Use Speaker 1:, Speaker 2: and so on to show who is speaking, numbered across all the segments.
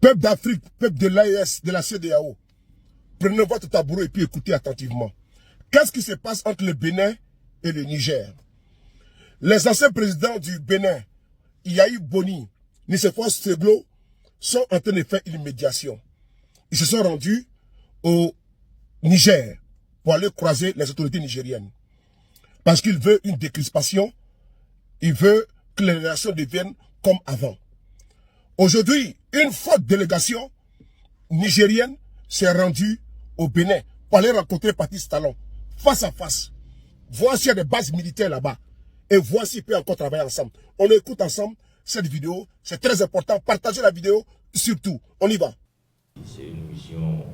Speaker 1: Peuple d'Afrique, peuple de l'AES, de la CEDEAO, prenez votre tabouret et puis écoutez attentivement. Qu'est-ce qui se passe entre le Bénin et le Niger? Les anciens présidents du Bénin, Yahi Boni, Nicéphore Seglo, sont en train de faire une médiation. Ils se sont rendus au Niger pour aller croiser les autorités nigériennes. Parce qu'il veut une décrispation, il veut que les relations deviennent comme avant. Aujourd'hui, une forte délégation nigérienne s'est rendue au Bénin pour aller rencontrer Patrice Talon, face à face. Voir s'il y a des bases militaires là-bas et voir s'ils peuvent encore travailler ensemble. On écoute ensemble cette vidéo, c'est très important. Partagez la vidéo surtout. On y va.
Speaker 2: C'est une mission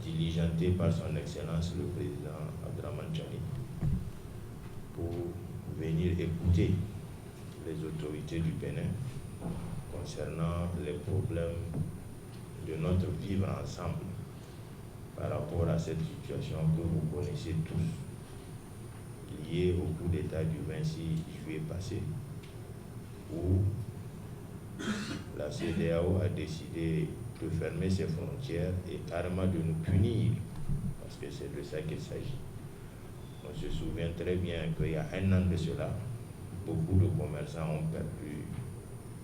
Speaker 2: diligentée par son Excellence le Président Abdraman Chani pour venir écouter les autorités du Bénin concernant les problèmes de notre vivre ensemble par rapport à cette situation que vous connaissez tous, liée au coup d'État du 26 juillet passé, où la CEDEAO a décidé de fermer ses frontières et carrément de nous punir, parce que c'est de ça qu'il s'agit. On se souvient très bien qu'il y a un an de cela, beaucoup de commerçants ont perdu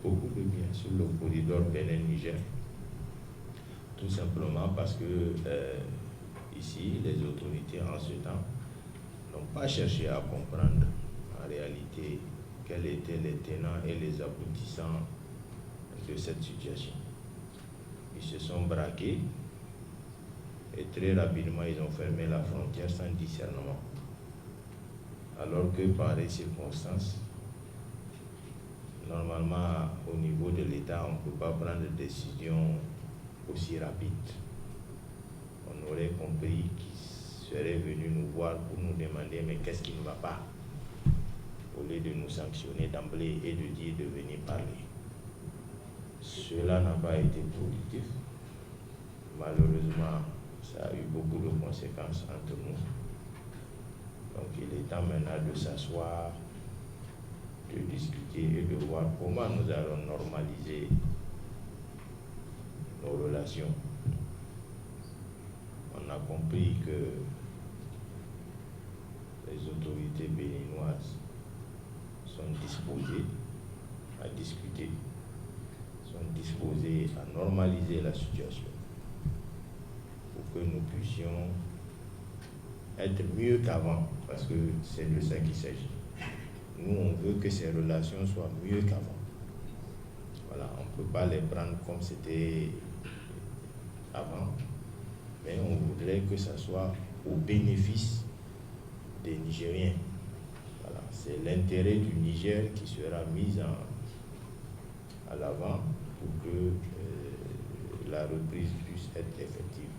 Speaker 2: beaucoup de biens sur le corridor Bénin-Niger, tout simplement parce que ici, les autorités en ce temps n'ont pas cherché à comprendre en réalité quels étaient les tenants et les aboutissants de cette situation. Ils se sont braqués et très rapidement ils ont fermé la frontière sans discernement. Alors que par les circonstances, normalement au niveau de l'État, on ne peut pas prendre de décision aussi rapide. On aurait compris qu'ils seraient venus nous voir pour nous demander mais qu'est-ce qui ne va pas, au lieu de nous sanctionner d'emblée et de dire de venir parler. Cela n'a pas été productif. Malheureusement, ça a eu beaucoup de conséquences entre nous. Donc il est temps maintenant de s'asseoir, de discuter et de voir comment nous allons normaliser nos relations. On a compris que les autorités béninoises sont disposées à discuter, sont disposées à normaliser la situation pour que nous puissions être mieux qu'avant, parce que c'est de ça qu'il s'agit. Nous, on veut que ces relations soient mieux qu'avant. Voilà, on ne peut pas les prendre comme c'était avant, mais on voudrait que ça soit au bénéfice des Nigériens. Voilà, c'est l'intérêt du Niger qui sera mis à l'avant pour que la reprise puisse être effective.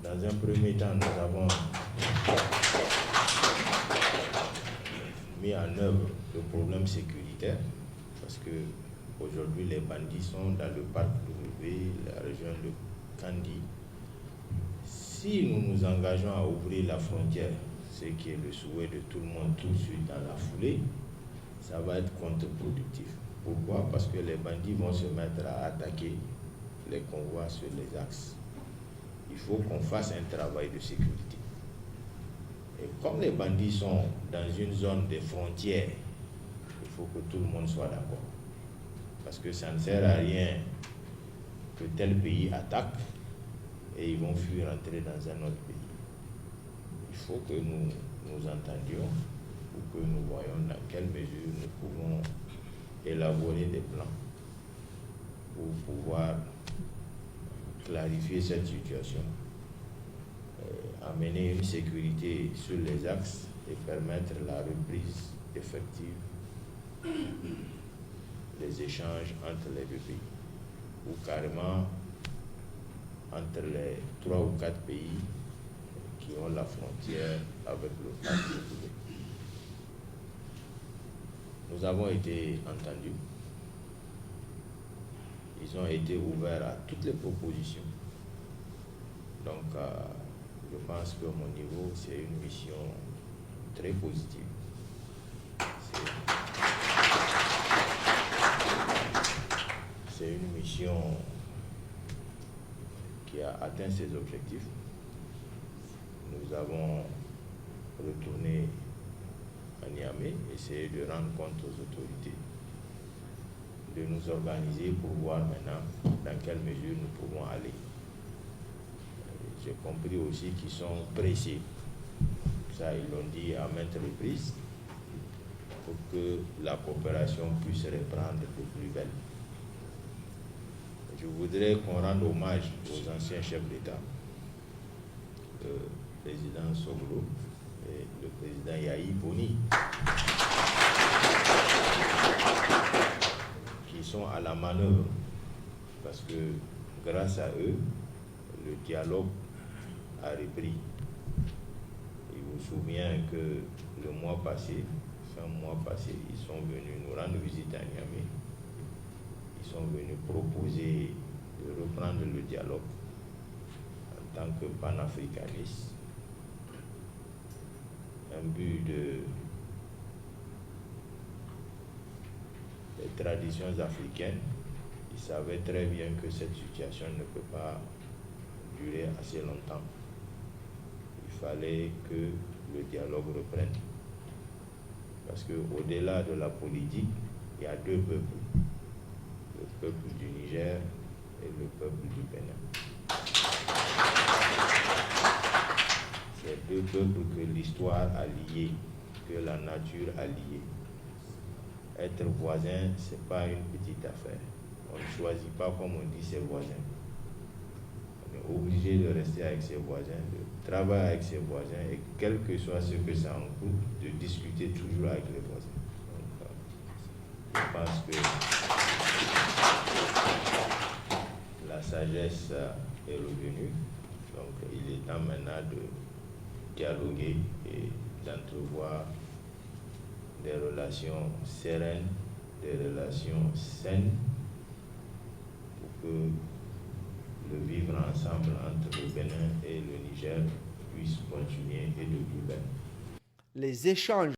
Speaker 2: Dans un premier temps, nous avons mis en œuvre le problème sécuritaire, parce que aujourd'hui les bandits sont dans le parc W, la région de Kandi. Si nous nous engageons à ouvrir la frontière, ce qui est le souhait de tout le monde tout de suite dans la foulée, ça va être contre-productif. Pourquoi? Parce que les bandits vont se mettre à attaquer les convois sur les axes. Il faut qu'on fasse un travail de sécurité. Et comme les bandits sont dans une zone de frontières, il faut que tout le monde soit d'accord. Parce que ça ne sert à rien que tel pays attaque et ils vont fuir entrer dans un autre pays. Il faut que nous nous entendions pour que nous voyions dans quelle mesure nous pouvons élaborer des plans pour pouvoir clarifier cette situation, amener une sécurité sur les axes et permettre la reprise effective des échanges entre les deux pays, ou carrément entre les 3 ou 4 pays qui ont la frontière avec le parti. Nous avons été entendus. Ils ont été ouverts à toutes les propositions. Donc, je pense que mon niveau, c'est une mission très positive. c'est une mission qui a atteint ses objectifs. Nous avons retourné à Niamey, essayer de rendre compte aux autorités, de nous organiser pour voir maintenant dans quelle mesure nous pouvons aller. J'ai compris aussi qu'ils sont pressés. Ça, ils l'ont dit à maintes reprises, pour que la coopération puisse reprendre de plus belle. Je voudrais qu'on rende hommage aux anciens chefs d'État, le président Soglo et le président Yahi Boni, qui sont à la manœuvre, parce que grâce à eux, le dialogue a repris. Il vous souvient que le mois passé, ils sont venus nous rendre visite à Niamey. Ils sont venus proposer de reprendre le dialogue en tant que panafricanistes. Un but des traditions africaines. Ils savaient très bien que cette situation ne peut pas durer assez longtemps. Il fallait que le dialogue reprenne. Parce qu'au-delà de la politique, il y a deux peuples. Le peuple du Niger et le peuple du Bénin. C'est deux peuples que l'histoire a liés, que la nature a liés. Être voisin, ce n'est pas une petite affaire. On ne choisit pas, comme on dit, ses voisins. On est obligé de rester avec ses voisins, de travailler avec ses voisins, et quel que soit ce que ça en coûte, de discuter toujours avec les voisins. Donc, je pense que la sagesse est revenue. Donc, il est temps maintenant de dialoguer et d'entrevoir des relations sereines, des relations saines, pour que le vivre ensemble entre le Bénin et le Niger puisse continuer et de plus belle.
Speaker 3: Les échanges